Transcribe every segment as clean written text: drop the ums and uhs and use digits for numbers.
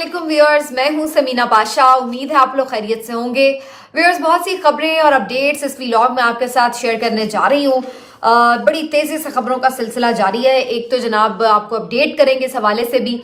वालेकुम व्यूअर्स, मैं हूं समीना पाशा। उम्मीद है आप लोग खैरियत से होंगे। व्यूअर्स, बहुत सी खबरें और अपडेट्स इस व्लॉग में आपके साथ शेयर करने जा रही हूं। बड़ी तेजी से खबरों का सिलसिला जारी है। एक तो जनाब आपको अपडेट करेंगे इस हवाले से भी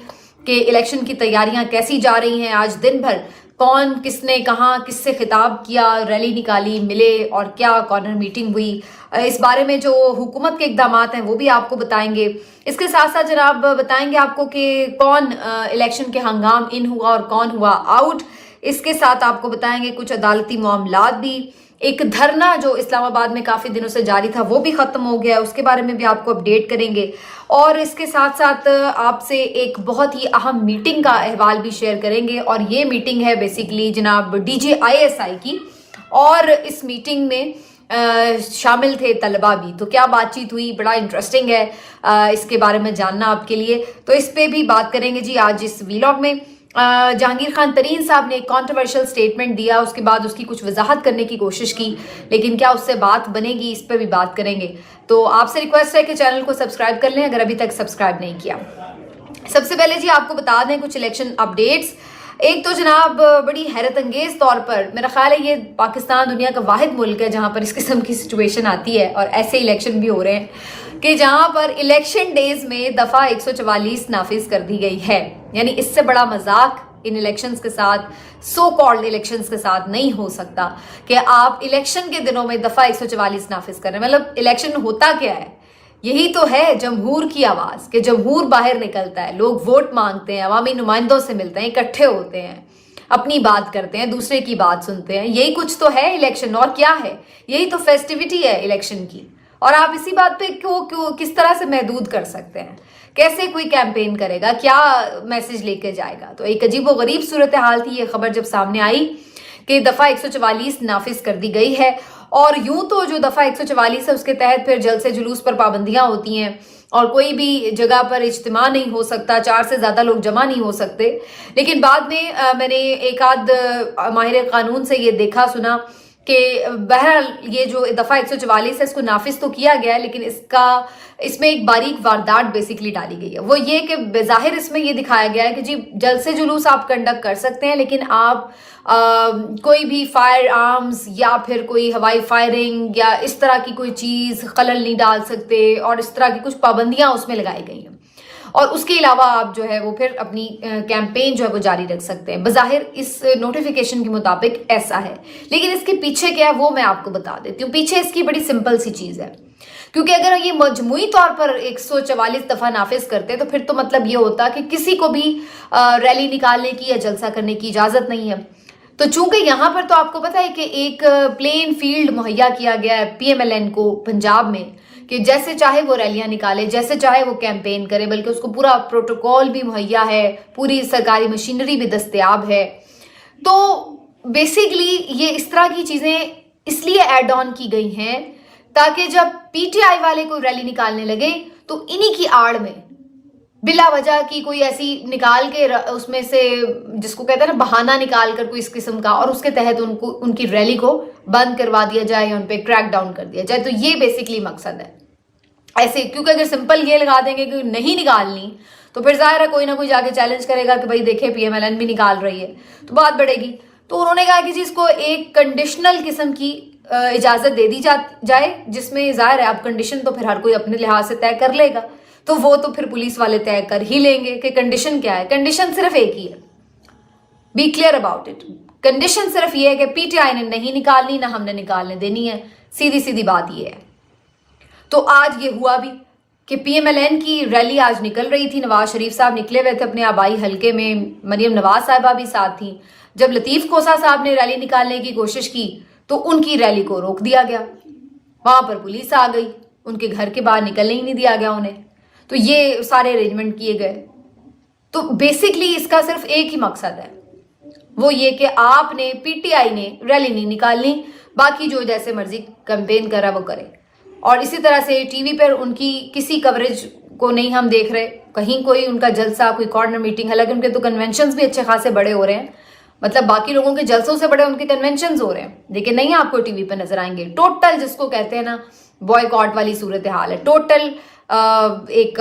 कि इलेक्शन की तैयारियां कैसी जा रही हैं। आज दिन भर कौन किसने कहाँ किससे खिताब किया, रैली निकाली, मिले और क्या कॉर्नर मीटिंग हुई, इस बारे में जो हुकूमत के इकदाम हैं वो भी आपको बताएंगे। इसके साथ साथ जनाब बताएंगे आपको कि कौन इलेक्शन के हंगाम इन हुआ और कौन हुआ आउट। इसके साथ आपको बताएंगे कुछ अदालती मामलात भी। एक धरना जो इस्लामाबाद में काफी दिनों से जारी था वो भी खत्म हो गया, उसके बारे में भी आपको अपडेट करेंगे। और इसके साथ साथ आपसे एक बहुत ही अहम मीटिंग का अहवाल भी शेयर करेंगे, और ये मीटिंग है बेसिकली जनाब DJISI की, और इस मीटिंग में शामिल थे तलबा भी। तो क्या बातचीत हुई, बड़ा इंटरेस्टिंग है, इसके बारे में जानना आपके लिए। तो इस पे भी बात करेंगे जी आज इस व्लॉग में। जहांगीर खान तरीन साहब ने एक कॉन्ट्रोवर्शियल स्टेटमेंट दिया, उसके बाद उसकी कुछ वजाहत करने की कोशिश की, लेकिन क्या उससे बात बनेगी, इस पर भी बात करेंगे। तो आपसे रिक्वेस्ट है कि चैनल को सब्सक्राइब कर लें अगर अभी तक सब्सक्राइब नहीं किया। सबसे पहले जी आपको बता दें कुछ इलेक्शन अपडेट्स। एक तो जनाब बड़ी हैरत अंगेज तौर पर, मेरा ख्याल है ये पाकिस्तान दुनिया का वाहिद मुल्क है जहां पर इस किस्म की सिचुएशन आती है, और ऐसे इलेक्शन भी हो रहे हैं कि जहां पर इलेक्शन डेज में दफा 144 नाफिज कर दी गई है। यानी इससे बड़ा मजाक इन इलेक्शंस के साथ, सो कॉल्ड इलेक्शंस के साथ नहीं हो सकता कि आप इलेक्शन के दिनों में दफा 144 नाफिज कर रहे हैं। मतलब इलेक्शन होता क्या है? यही तो है जमहूर की आवाज, कि जमहूर बाहर निकलता है, लोग वोट मांगते हैं, अवामी नुमाइंदों से मिलते हैं, इकट्ठे होते हैं, अपनी बात करते हैं, दूसरे की बात सुनते हैं। यही कुछ तो है इलेक्शन, और क्या है? यही तो फेस्टिविटी है इलेक्शन की। और आप इसी बात पे क्यों किस तरह से महदूद कर सकते हैं? कैसे कोई कैंपेन करेगा, क्या मैसेज लेके जाएगा? तो एक अजीबो गरीब सूरत हाल थी ये खबर जब सामने आई कि दफा 144 नाफिज कर दी गई है। और यूं तो जो दफा 144 है उसके तहत फिर जलसे जुलूस पर पाबंदियां होती हैं, और कोई भी जगह पर इज्तिमा नहीं हो सकता, 4 से ज्यादा लोग जमा नहीं हो सकते। लेकिन बाद में मैंने एक आध माहिर कानून से ये देखा सुना कि बहरहाल ये जो दफा 144 है इसको नाफिज तो किया गया है, लेकिन इसमें एक बारीक वारदात बेसिकली डाली गई है। वो ये कि बेज़ाहिर इसमें ये दिखाया गया है कि जी जलसे जुलूस आप कंडक्ट कर सकते हैं, लेकिन आप कोई भी फायर आर्म्स या फिर कोई हवाई फायरिंग या इस तरह की कोई चीज खलल नहीं डाल सकते, और इस तरह की कुछ पाबंदियां उसमें लगाई गई हैं। और उसके अलावा आप जो है वो फिर अपनी कैंपेन जो है वो जारी रख सकते हैं। बज़ाहिर इस नोटिफिकेशन के मुताबिक ऐसा है, लेकिन इसके पीछे क्या है वो मैं आपको बता देती हूँ। पीछे इसकी बड़ी सिंपल सी चीज है, क्योंकि अगर ये मजमूई तौर पर 144 दफा नाफिज करते तो फिर तो मतलब ये होता कि किसी को भी रैली निकालने की या जलसा करने की इजाजत नहीं है। तो चूंकि यहाँ पर तो आपको पता है कि एक प्लेन फील्ड मुहैया किया गया है PMLN को पंजाब में, कि जैसे चाहे वो रैलियां निकाले, जैसे चाहे वो कैंपेन करे, बल्कि उसको पूरा प्रोटोकॉल भी मुहैया है, पूरी सरकारी मशीनरी भी दस्तयाब है। तो बेसिकली ये इस तरह की चीजें इसलिए ऐड ऑन की गई हैं ताकि जब PTI वाले कोई रैली निकालने लगे तो इन्हीं की आड़ में बिला वजह की कोई ऐसी निकाल के उसमें से, जिसको कहते हैं ना बहाना निकाल कर कोई इस किस्म का, और उसके तहत उनको उनकी रैली को बंद करवा दिया जाए या उन पे क्रैक डाउन कर दिया जाए। तो ये बेसिकली मकसद है ऐसे, क्योंकि अगर सिंपल ये लगा देंगे कि नहीं निकालनी तो फिर जाहिर है कोई ना कोई जाके चैलेंज करेगा कि भाई देखे PMLN भी निकाल रही है, तो बात बढ़ेगी। तो उन्होंने कहा कि जी इसको एक कंडीशनल किस्म की इजाजत दे दी जाए, जिसमें जाहिर है अब कंडीशन तो फिर हर कोई अपने लिहाज से तय कर लेगा, तो वो तो फिर पुलिस वाले तय कर ही लेंगे कि कंडीशन क्या है। कंडीशन सिर्फ एक ही है, be clear about it. Condition सिर्फ ये है कि PTI ने नहीं निकालनी, ना हमने निकालने देनी है, सीधी सीधी बात ये है। तो आज ये हुआ भी कि PMLN की रैली आज निकल रही थी। नवाज शरीफ साहब निकले हुए थे अपने आबाई हलके में, मरियम नवाज साहिबा भी साथ थी। जब लतीफ खोसा साहब ने रैली निकालने की कोशिश की तो उनकी रैली को रोक दिया गया, वहां पर पुलिस आ गई, उनके घर के बाहर निकलने ही नहीं दिया गया उन्हें। तो ये सारे अरेंजमेंट किए गए। तो बेसिकली इसका सिर्फ एक ही मकसद है, वो ये कि आपने PTI ने रैली नहीं निकालनी, बाकी जो जैसे मर्जी कैंपेन करा वो करे। और इसी तरह से टीवी पर उनकी किसी कवरेज को नहीं हम देख रहे, कहीं कोई उनका जलसा, कोई कॉर्नर मीटिंग, हालांकि उनके तो कन्वेंशंस भी अच्छे खासे बड़े हो रहे हैं, मतलब बाकी लोगों के जलसों से बड़े उनके कन्वेंशंस हो रहे हैं, लेकिन नहीं आपको टीवी पर नजर आएंगे। टोटल जिसको कहते हैं ना बॉयकॉट वाली सूरत हाल है, टोटल एक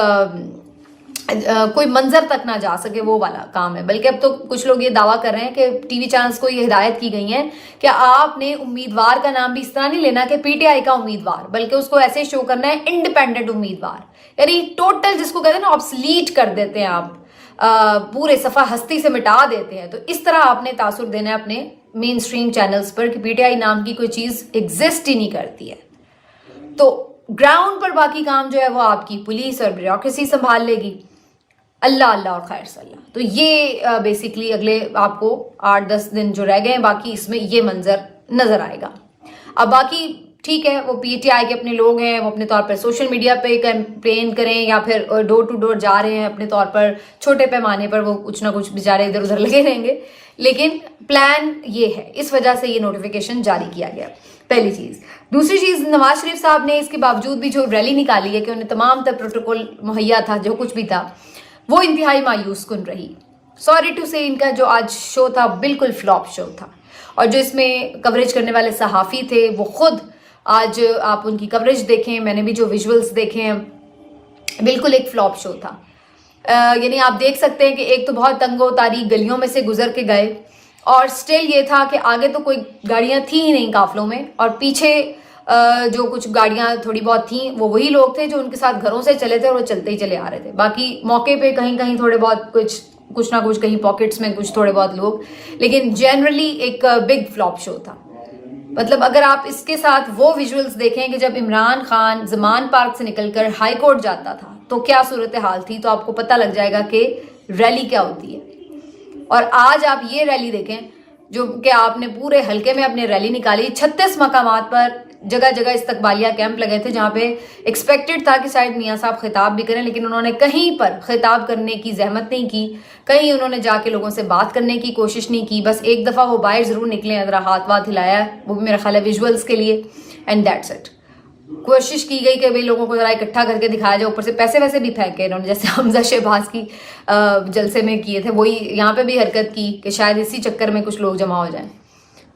कोई मंजर तक ना जा सके, वो वाला काम है। बल्कि अब तो कुछ लोग ये दावा कर रहे हैं कि टीवी चैनल्स को ये हिदायत की गई है कि आपने उम्मीदवार का नाम भी इस तरह नहीं लेना कि पीटीआई का उम्मीदवार, बल्कि उसको ऐसे शो करना है इंडिपेंडेंट उम्मीदवार, यानी टोटल जिसको कहते हैं ना ऑब्सलीट कर देते हैं आप, पूरे सफा हस्ती से मिटा देते हैं। तो इस तरह आपने तासुर देना है अपने मेन स्ट्रीम चैनल्स पर कि पीटीआई नाम की कोई चीज एग्जिस्ट ही नहीं करती है। तो ग्राउंड पर बाकी काम जो है वो आपकी पुलिस और ब्यूरोक्रेसी संभाल लेगी। अल्लाह अल्लाह और खैर सल्लाह। तो ये बेसिकली अगले आपको 8-10 दिन जो रह गए हैं बाकी, इसमें ये मंजर नजर आएगा। अब बाकी ठीक है, वो पीटीआई के अपने लोग हैं, वो अपने तौर पर सोशल मीडिया पे कैंपेन करें या फिर डोर टू डोर जा रहे हैं अपने तौर पर, छोटे पैमाने पर वो कुछ ना कुछ बेचारे इधर उधर लगे रहेंगे, लेकिन प्लान ये है, इस वजह से ये नोटिफिकेशन जारी किया गया। पहली चीज। दूसरी चीज, नवाज शरीफ साहब ने इसके बावजूद भी जो रैली निकाली है कि उन्हें तमाम तर प्रोटोकॉल मुहैया था, जो कुछ भी था, वो इंतहाई मायूस कुन रही। सॉरी टू से इनका जो आज शो था बिल्कुल फ्लॉप शो था, और जो इसमें कवरेज करने वाले सहाफ़ी थे वो खुद, आज आप उनकी कवरेज देखें, मैंने भी जो विजुअल्स देखे हैं, बिल्कुल एक फ्लॉप शो था। यानी आप देख सकते हैं कि एक तो बहुत तंगो तारीख गलियों में से गुजर के गए, और स्टिल ये था कि आगे तो कोई गाड़ियां थी ही नहीं काफिलों में, और पीछे जो कुछ गाड़ियां थोड़ी बहुत थी वो वही लोग थे जो उनके साथ घरों से चले थे और वो चलते ही चले आ रहे थे। बाकी मौके पे कहीं कहीं थोड़े बहुत कुछ ना कुछ, कहीं पॉकेट्स में कुछ थोड़े बहुत लोग, लेकिन जनरली एक बिग फ्लॉप शो था। मतलब अगर आप इसके साथ वो विजुअल्स देखें कि जब इमरान खान ज़मान पार्क से निकलकर हाई कोर्ट जाता था तो क्या सूरत हाल थी, तो आपको पता लग जाएगा कि रैली क्या होती है। और आज आप ये रैली देखें जो कि आपने पूरे हल्के में अपने रैली निकाली, 36 मकामात पर जगह जगह इस्तकबालिया कैंप लगे थे, जहाँ पे एक्सपेक्टेड था कि शायद मियाँ साहब खिताब भी करें, लेकिन उन्होंने कहीं पर खिताब करने की जहमत नहीं की, कहीं उन्होंने जाके लोगों से बात करने की कोशिश नहीं की। बस एक दफ़ा वो बाहर ज़रूर निकले, ज़रा हाथ वाथ हिलाया, वो भी मेरा ख्याल है विजुअल्स के लिए, एंड दैट्स इट। कोशिश की गई कि भाई लोगों को ज़रा इकट्ठा करके दिखाया जाए, ऊपर से पैसे वैसे भी फेंके इन्होंने, जैसे हमजा शहबाज की जलसे में किए थे, वही यहाँ पे भी हरकत की कि शायद इसी चक्कर में कुछ लोग जमा हो जाएं।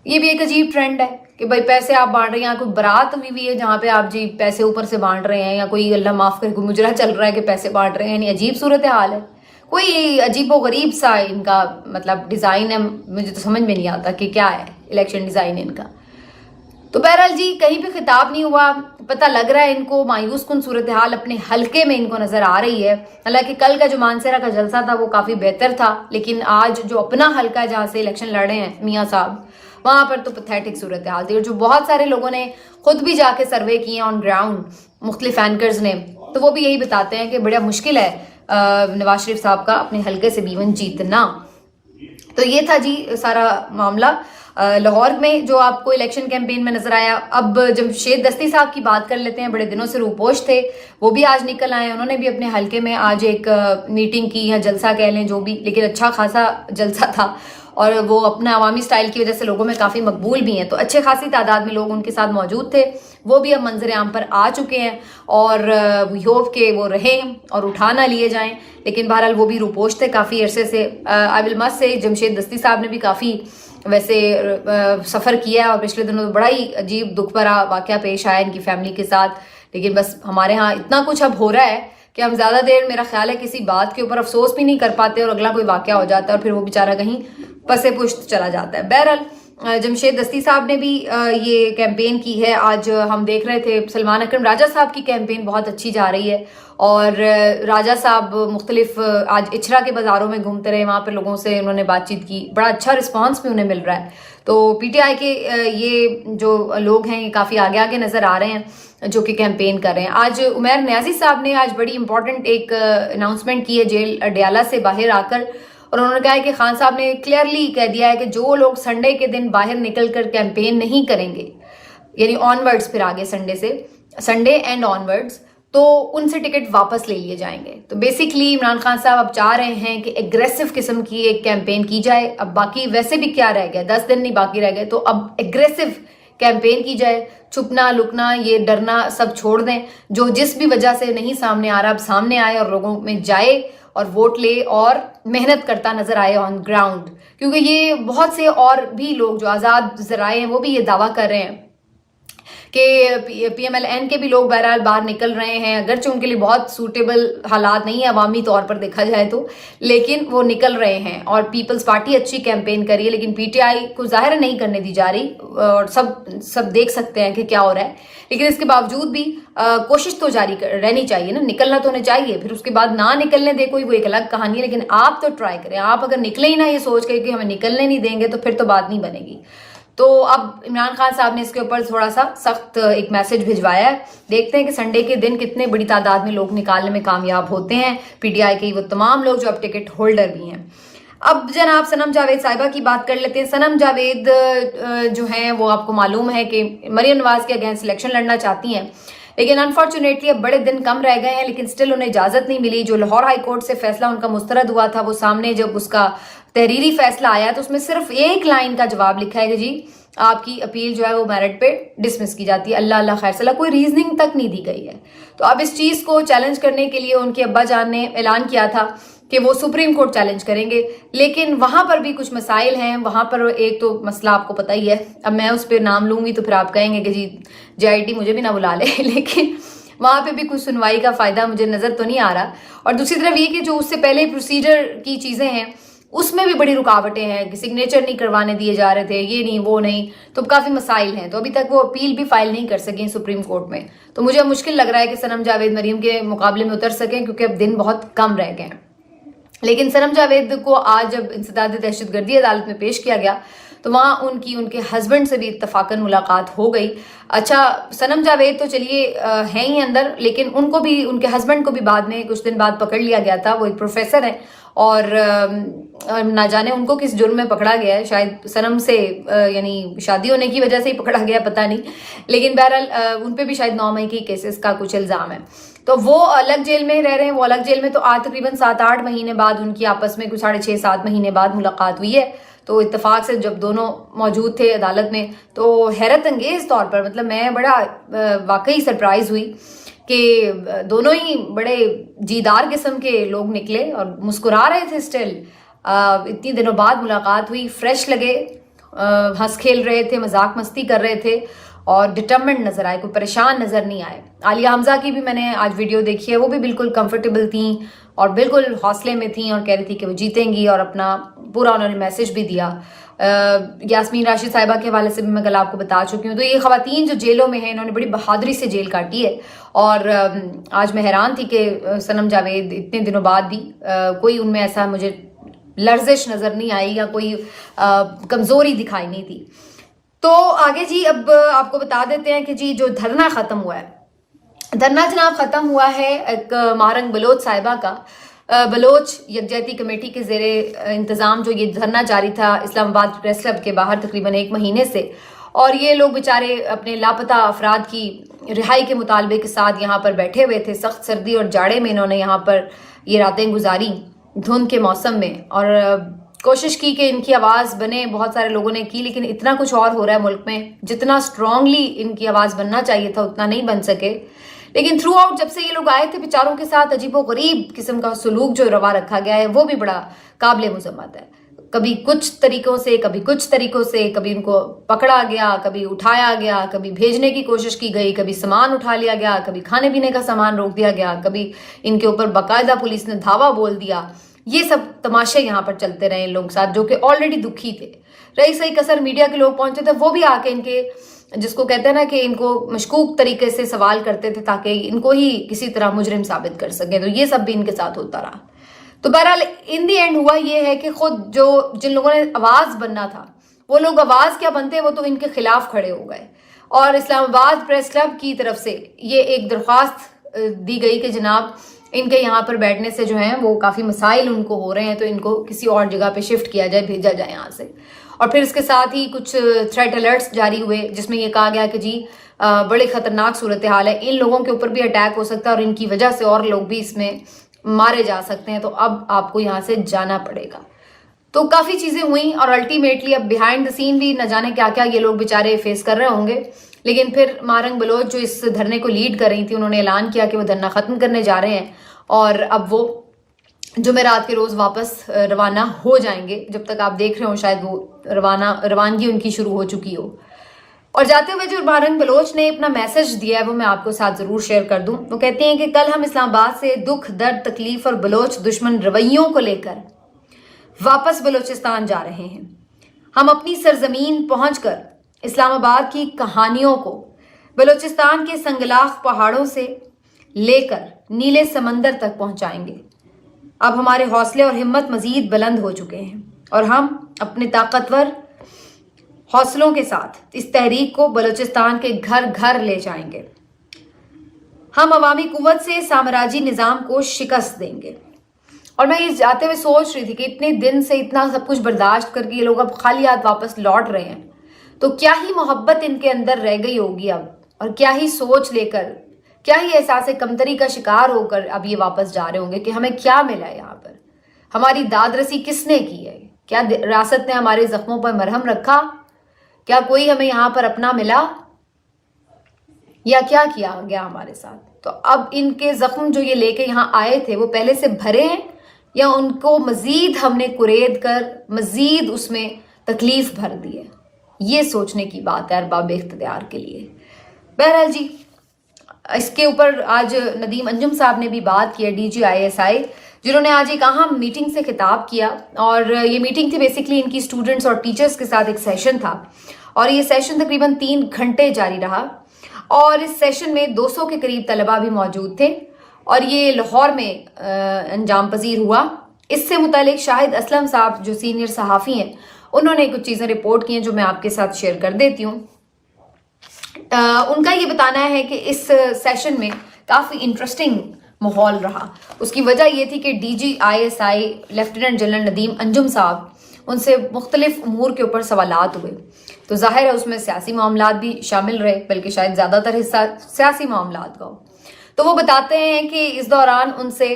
ये भी एक अजीब ट्रेंड है कि भाई पैसे आप बांट रहे हैं, यहाँ कोई बारात हुई भी है जहाँ पे आप जी पैसे ऊपर से बांट रहे हैं, या कोई अल्लाह माफ़ करे कोई मुजरा चल रहा है कि पैसे बांट रहे हैं, यानी अजीब सूरत हाल है। कोई अजीबो गरीब सा इनका मतलब डिज़ाइन है, मुझे तो समझ में नहीं आता कि क्या है इलेक्शन डिज़ाइन इनका। तो बहरहाल जी कहीं भी खिताब नहीं हुआ, पता लग रहा है इनको मायूस कुन सूरत हाल अपने हल्के में इनको नजर आ रही है। हालांकि कल का जो मानसरा का जलसा था वो काफी बेहतर था, लेकिन आज जो अपना हल्का है जहाँ से इलेक्शन लड़े हैं मियाँ साहब, वहां पर तो पैथेटिक सूरत हाल थी। और जो बहुत सारे लोगों ने खुद भी जाके सर्वे किए ऑन ग्राउंड, मुख्तलिफ एंकर्स ने, तो वो भी यही बताते हैं कि बड़ा मुश्किल है नवाज शरीफ साहब का अपने हल्के से बीवन जीतना। तो ये था जी सारा मामला लाहौर में जो आपको इलेक्शन कैंपेन में नजर आया। अब जमशेद दस्ती साहब की बात कर लेते हैं, बड़े दिनों से रूपोश थे, वो भी आज निकल आए। उन्होंने भी अपने हल्के में आज एक मीटिंग की या जलसा कह लें जो भी, लेकिन अच्छा खासा जलसा था, और वो अपना अवामी स्टाइल की वजह से लोगों में काफ़ी मकबूल भी हैं। तो अच्छे खासी तादाद में लोग उनके साथ मौजूद थे, वो भी अब मंजर आम पर आ चुके हैं, और वी होप के वो रहें और उठा ना लिए जाएं। लेकिन बहरहाल वो भी रूपोश थे काफ़ी अरसे से। I will must say Jamshed दस्ती साहब ने भी काफ़ी वैसे सफ़र किया है, और पिछले दिनों तो बड़ा ही अजीब दुख भरा वाक़या पेश आया इनकी फैमिली के साथ। लेकिन बस हमारे यहाँ इतना कुछ अब हो रहा है कि हम ज़्यादा देर, मेरा ख्याल है, किसी बात के ऊपर अफसोस भी नहीं कर पाते, और अगला कोई वाक़या हो जाता है और फिर वो बेचारा कहीं पसे पुश्त चला जाता है। बहरहाल जमशेद दस्ती साहब ने भी ये कैंपेन की है। आज हम देख रहे थे सलमान अकरम राजा साहब की कैंपेन बहुत अच्छी जा रही है, और राजा साहब मुख्तलिफ आज इचरा के बाज़ारों में घूमते रहे, वहाँ पर लोगों से उन्होंने बातचीत की, बड़ा अच्छा रिस्पांस भी उन्हें मिल रहा है। तो पीटीआई के ये जो लोग हैं ये काफ़ी आगे आगे नज़र आ रहे हैं जो कि कैंपेन कर रहे हैं। आज उमैर न्याजी साहब ने आज बड़ी इंपॉर्टेंट एक अनाउंसमेंट की है जेल अडयाला से बाहर आकर, और उन्होंने कहा है कि खान साहब ने क्लियरली कह दिया है कि जो लोग संडे के दिन बाहर निकल कर कैंपेन नहीं करेंगे, यानी ऑनवर्ड्स, फिर आगे संडे से संडे एंड ऑनवर्ड्स, तो उनसे टिकट वापस ले लिए जाएंगे। तो बेसिकली इमरान खान साहब अब चाह रहे हैं कि एग्रेसिव किस्म की एक कैंपेन की जाए। अब बाकी वैसे भी क्या रह गया, 10 दिन नहीं बाकी रह गए, तो अब एग्रेसिव कैंपेन की जाए। छुपना लुकना, ये डरना सब छोड़ दें। जो जिस भी वजह से नहीं सामने आ रहा, अब सामने आए और लोगों में जाए और वोट ले और मेहनत करता नजर आए ऑन ग्राउंड। क्योंकि ये बहुत से और भी लोग जो आज़ाद ज़राए हैं वो भी ये दावा कर रहे हैं کہ PMLN کے بھی لوگ بہرحال باہر نکل رہے ہیں، اگرچہ ان کے لیے بہت سوٹیبل حالات نہیں ہیں عوامی طور پر دیکھا جائے تو، لیکن وہ نکل رہے ہیں، اور پیپلز پارٹی اچھی کیمپین کری ہے، لیکن PTI کو ظاہر نہیں کرنے دی جا رہی، اور سب دیکھ سکتے ہیں کہ کیا ہو رہا ہے، لیکن اس کے باوجود بھی کوشش تو جاری رہنی چاہیے نا، نکلنا تو ہونا چاہیے، پھر اس کے بعد نہ نکلنے دے کوئی وہ ایک الگ کہانی ہے، لیکن آپ تو ٹرائی کریں، آپ اگر نکلے ہی نہ یہ سوچ کے کہ ہمیں نکلنے نہیں دیں گے تو پھر تو بات نہیں بنے گی۔ تو اب عمران خان صاحب نے اس کے اوپر تھوڑا سا سخت ایک میسج بھجوایا ہے، دیکھتے ہیں کہ سنڈے کے دن کتنے بڑی تعداد میں لوگ نکالنے میں کامیاب ہوتے ہیں، PTI کے وہ تمام لوگ جو اب ٹکٹ ہولڈر بھی ہیں۔ اب جناب صنم جاوید صاحبہ کی بات کر لیتے ہیں۔ صنم جاوید جو ہیں وہ آپ کو معلوم ہے کہ مریم نواز کے اگینسٹ الیکشن لڑنا چاہتی ہیں، لیکن انفارچونیٹلی اب بڑے دن کم رہ گئے ہیں، لیکن سٹل انہیں اجازت نہیں ملی۔ جو لاہور ہائی کورٹ سے فیصلہ ان کا مسترد ہوا تھا، وہ سامنے جب اس کا تحریری فیصلہ آیا تو اس میں صرف ایک لائن کا جواب لکھا ہے کہ جی آپ کی اپیل جو ہے وہ میرٹ پہ ڈسمس کی جاتی ہے، اللہ خیر صلاح، کوئی ریزننگ تک نہیں دی گئی ہے۔ تو اب اس چیز کو چیلنج کرنے کے لیے ان کے ابا جان نے اعلان کیا تھا کہ وہ سپریم کورٹ چیلنج کریں گے، لیکن وہاں پر بھی کچھ مسائل ہیں۔ وہاں پر ایک تو مسئلہ آپ کو پتہ ہی ہے، اب میں اس پہ نام لوں گی تو پھر آپ کہیں گے کہ جی JIT مجھے بھی نہ بلا لے، لیکن وہاں پہ بھی کچھ سنوائی کا فائدہ مجھے نظر تو نہیں آ رہا۔ اور دوسری طرف یہ کہ جو اس سے پہلے پروسیجر کی چیزیں ہیں اس میں بھی بڑی رکاوٹیں ہیں کہ سگنیچر نہیں کروانے دیے جا رہے تھے، یہ نہیں وہ نہیں، تو کافی مسائل ہیں۔ تو ابھی تک وہ اپیل بھی فائل نہیں کر سکیں سپریم کورٹ میں، تو مجھے مشکل لگ رہا ہے کہ صنم جاوید مریم کے مقابلے میں اتر سکیں، کیونکہ اب دن بہت کم رہ گئے ہیں۔ لیکن صنم جاوید کو آج جب انسداد دہشت گردی عدالت میں پیش کیا گیا تو وہاں ان کے ہسبینڈ سے بھی اتفاقاً ملاقات ہو گئی۔ اچھا، صنم جاوید تو چلیے ہیں ہی اندر، لیکن ان کو بھی، ان کے ہسبینڈ کو بھی بعد میں کچھ دن بعد پکڑ لیا گیا تھا۔ وہ ایک پروفیسر ہیں اور نہ جانے ان کو کس جرم میں پکڑا گیا ہے، شاید صنم سے یعنی شادی ہونے کی وجہ سے ہی پکڑا گیا، پتہ نہیں، لیکن بہرحال ان پہ بھی شاید 9 مئی کی کیسز کا کچھ الزام ہے۔ تو وہ الگ جیل میں رہ رہے ہیں، وہ الگ جیل میں، تو آج تقریباً 7-8 مہینے بعد ان کی آپس میں کچھ 6.5-7 مہینے بعد ملاقات ہوئی ہے۔ تو اتفاق سے جب دونوں موجود تھے عدالت میں تو حیرت انگیز طور پر، مطلب میں بڑا واقعی سرپرائز ہوئی کہ دونوں ہی بڑے جیدار قسم کے لوگ نکلے اور مسکرا رہے تھے سٹل۔ اتنی دنوں بعد ملاقات ہوئی، فریش لگے، ہنس کھیل رہے تھے، مذاق مستی کر رہے تھے اور ڈٹرمنٹ نظر آئے، کوئی پریشان نظر نہیں آئے۔ عالیہ حمزہ کی بھی میں نے آج ویڈیو دیکھی ہے، وہ بھی بالکل کمفرٹیبل تھیں اور بالکل حوصلے میں تھیں اور کہہ رہی تھی کہ وہ جیتیں گی، اور اپنا پورا انہوں نے میسج بھی دیا۔ یاسمین راشد صاحبہ کے حوالے سے بھی میں کل آپ کو بتا چکی ہوں۔ تو یہ خواتین جو جیلوں میں ہیں انہوں نے بڑی بہادری سے جیل کاٹی ہے، اور آج میں حیران تھی کہ صنم جاوید اتنے دنوں بعد بھی کوئی ان میں ایسا مجھے لرزش نظر نہیں آئی یا کوئی کمزوری دکھائی نہیں تھی۔ تو آگے جی اب آپ کو بتا دیتے ہیں کہ جی جو دھرنا ختم ہوا ہے، دھرنا جناب ختم ہوا ہے ایک مہرنگ بلوچ صاحبہ کا، بلوچ یکجہتی کمیٹی کے زیر انتظام جو یہ دھرنا جاری تھا اسلام آباد پریس کلب کے باہر تقریباً 1 مہینے سے، اور یہ لوگ بیچارے اپنے لاپتہ افراد کی رہائی کے مطالبے کے ساتھ یہاں پر بیٹھے ہوئے تھے۔ سخت سردی اور جاڑے میں انہوں نے یہاں پر یہ راتیں گزاری دھند کے موسم میں، اور کوشش کی کہ ان کی آواز بنے، بہت سارے لوگوں نے کی، لیکن اتنا کچھ اور ہو رہا ہے ملک میں، جتنا اسٹرانگلی ان کی آواز بننا چاہیے تھا اتنا نہیں بن سکے۔ لیکن تھرو آؤٹ جب سے یہ لوگ آئے تھے بیچاروں کے ساتھ عجیب و غریب قسم کا سلوک جو روا رکھا گیا ہے وہ بھی بڑا قابل مذمت ہے۔ کبھی کچھ طریقوں سے، کبھی کچھ طریقوں سے، کبھی ان کو پکڑا گیا، کبھی اٹھایا گیا، کبھی بھیجنے کی کوشش کی گئی، کبھی سامان اٹھا لیا گیا، کبھی کھانے پینے کا سامان روک دیا گیا، کبھی ان کے اوپر باقاعدہ پولیس نے دھاوا بول دیا۔ یہ سب تماشے یہاں پر چلتے رہے ان لوگوں کے ساتھ جو کہ آلریڈی دکھی تھے۔ رہی صحیح کثر میڈیا کے لوگ پہنچے تھے، وہ بھی آ کے ان کے جس کو کہتے ہیں نا کہ ان کو مشکوک طریقے سے سوال کرتے تھے تاکہ ان کو ہی کسی طرح مجرم ثابت کر سکیں، تو یہ سب بھی ان کے ساتھ ہوتا رہا۔ تو بہرحال ان دی اینڈ ہوا یہ ہے کہ خود جن لوگوں نے آواز بننا تھا وہ لوگ آواز کیا بنتے، وہ تو ان کے خلاف کھڑے ہو گئے، اور اسلام آباد پریس کلب کی طرف سے یہ ایک درخواست دی گئی کہ جناب ان کے یہاں پر بیٹھنے سے جو ہیں وہ کافی مسائل ان کو ہو رہے ہیں، تو ان کو کسی اور جگہ پہ شفٹ کیا جائے، بھیجا جائے یہاں سے۔ اور پھر اس کے ساتھ ہی کچھ تھریٹ الرٹس جاری ہوئے جس میں یہ کہا گیا کہ جی بڑے خطرناک صورتحال ہے، ان لوگوں کے اوپر بھی اٹیک ہو سکتا ہے اور ان کی وجہ سے اور لوگ بھی اس میں مارے جا سکتے ہیں، تو اب آپ کو یہاں سے جانا پڑے گا۔ تو کافی چیزیں ہوئیں اور الٹیمیٹلی اب بیہائنڈ دا سین بھی نہ جانے کیا کیا یہ لوگ بیچارے فیس کر رہے ہوں گے، لیکن پھر مہرنگ بلوچ جو اس دھرنے کو لیڈ کر رہی تھی انہوں نے اعلان کیا کہ وہ دھرنا ختم کرنے جا رہے ہیں، اور اب وہ جمعرات کے روز واپس روانہ ہو جائیں گے۔ جب تک آپ دیکھ رہے ہو شاید وہ روانگی ان کی شروع ہو چکی ہو۔ اور جاتے ہوئے جو بارنگ بلوچ نے اپنا میسج دیا ہے وہ میں آپ کو ساتھ ضرور شیئر کر دوں. وہ کہتے ہیں کہ کل ہم اسلام آباد سے دکھ درد تکلیف اور بلوچ دشمن رویوں کو لے کر واپس بلوچستان جا رہے ہیں. ہم اپنی سرزمین پہنچ کر اسلام آباد کی کہانیوں کو بلوچستان کے سنگلاخ پہاڑوں سے لے کر نیلے سمندر تک پہنچائیں گے. اب ہمارے حوصلے اور ہمت مزید بلند ہو چکے ہیں اور ہم اپنے طاقتور حوصلوں کے ساتھ اس تحریک کو بلوچستان کے گھر گھر لے جائیں گے. ہم عوامی قوت سے سامراجی نظام کو شکست دیں گے. اور میں یہ جاتے ہوئے سوچ رہی تھی کہ اتنے دن سے اتنا سب کچھ برداشت کر کے یہ لوگ اب خالی ہاتھ واپس لوٹ رہے ہیں تو کیا ہی محبت ان کے اندر رہ گئی ہوگی اب، اور کیا ہی سوچ لے کر، کیا ہی احساس کمتری کا شکار ہو کر اب یہ واپس جا رہے ہوں گے کہ ہمیں کیا ملا ہے یہاں پر، ہماری داد رسی کس نے کی ہے، کیا ریاست نے ہمارے زخموں پر مرہم رکھا، کیا کوئی ہمیں یہاں پر اپنا ملا، یا کیا کیا گیا ہمارے ساتھ. تو اب ان کے زخم جو یہ لے کے یہاں آئے تھے وہ پہلے سے بھرے ہیں یا ان کو مزید ہم نے کورید کر مزید اس میں تکلیف بھر دی ہے. یہ سوچنے کی بات ہے ارباب اقتدار کے لیے. بہرحال جی، اس کے اوپر آج ندیم انجم صاحب نے بھی بات کی ہے، DGISI، جنہوں نے آج ایک اہم میٹنگ سے خطاب کیا. اور یہ میٹنگ تھی بیسکلی ان کی اسٹوڈنٹس اور ٹیچرز کے ساتھ ایک سیشن تھا، اور یہ سیشن تقریباً 3 گھنٹے جاری رہا. اور اس سیشن میں 200 کے قریب طلباء بھی موجود تھے اور یہ لاہور میں انجام پذیر ہوا. اس سے متعلق شاہد اسلم صاحب جو سینئر صحافی ہیں انہوں نے کچھ چیزیں رپورٹ کی ہیں جو میں آپ کے ساتھ شیئر کر دیتی ہوں. ان کا یہ بتانا ہے کہ اس سیشن میں کافی انٹرسٹنگ ماحول رہا. اس کی وجہ یہ تھی کہ DGISI لیفٹیننٹ جنرل ندیم انجم صاحب ان سے مختلف امور کے اوپر سوالات ہوئے. تو ظاہر ہے اس میں سیاسی معاملات بھی شامل رہے، بلکہ شاید زیادہ تر حصہ سیاسی معاملات کا ہو. تو وہ بتاتے ہیں کہ اس دوران ان سے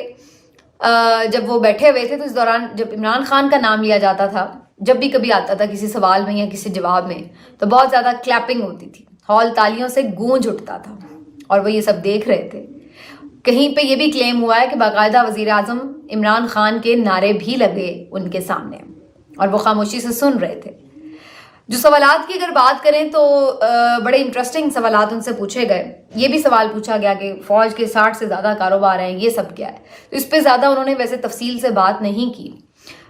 جب وہ بیٹھے ہوئے تھے تو اس دوران جب عمران خان کا نام لیا جاتا تھا، جب بھی کبھی آتا تھا کسی سوال میں یا کسی جواب میں، تو بہت زیادہ کلیپنگ ہوتی تھی، ہال تالیوں سے گونج اٹھتا تھا، اور وہ یہ سب دیکھ رہے تھے. کہیں پہ یہ بھی کلیم ہوا ہے کہ باقاعدہ وزیر اعظم عمران خان کے نعرے بھی لگے ان کے سامنے اور وہ خاموشی سے سن رہے تھے. جو سوالات کی اگر بات کریں تو بڑے انٹرسٹنگ سوالات ان سے پوچھے گئے. یہ بھی سوال پوچھا گیا کہ فوج کے 60 سے زیادہ کاروبار ہیں، یہ سب کیا ہے. تو اس پہ زیادہ انہوں نے ویسے تفصیل سے بات نہیں کی.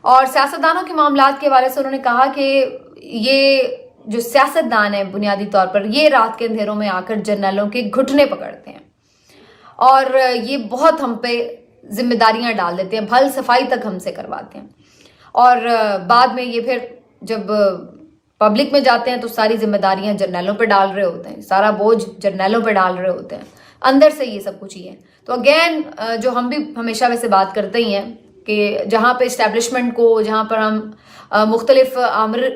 اور سیاستدانوں کے معاملات کے حوالے سے انہوں نے کہا کہ یہ جو سیاستدان ہیں بنیادی طور پر یہ رات کے اندھیروں میں آ کر جرنیلوں کے گھٹنے پکڑتے ہیں اور یہ بہت ہم پہ ذمہ داریاں ڈال دیتے ہیں، بھل صفائی تک ہم سے کرواتے ہیں، اور بعد میں یہ پھر جب پبلک میں جاتے ہیں تو ساری ذمہ داریاں جرنیلوں پہ ڈال رہے ہوتے ہیں، سارا بوجھ جرنیلوں پہ ڈال رہے ہوتے ہیں. اندر سے یہ سب کچھ ہی ہے. تو اگین جو ہم بھی ہمیشہ ویسے بات کرتے ہی ہیں کہ جہاں پہ اسٹیبلشمنٹ کو، جہاں پر ہم مختلف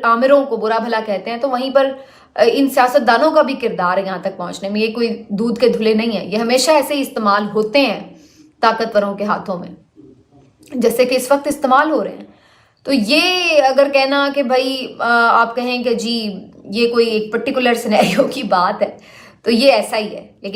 آمروں کو برا بھلا کہتے ہیں، تو وہیں پر ان سیاستدانوں کا بھی کردار ہے یہاں تک پہنچنے میں. یہ کوئی دودھ کے دھلے نہیں ہے، یہ ہمیشہ ایسے ہی استعمال ہوتے ہیں طاقتوروں کے ہاتھوں میں جیسے کہ اس وقت استعمال ہو رہے ہیں. تو یہ اگر کہنا کہ بھائی آپ کہیں کہ جی یہ کوئی ایک پرٹیکولر سینیریو کی بات ہے تو یہ ایسا ہی ہے. لیکن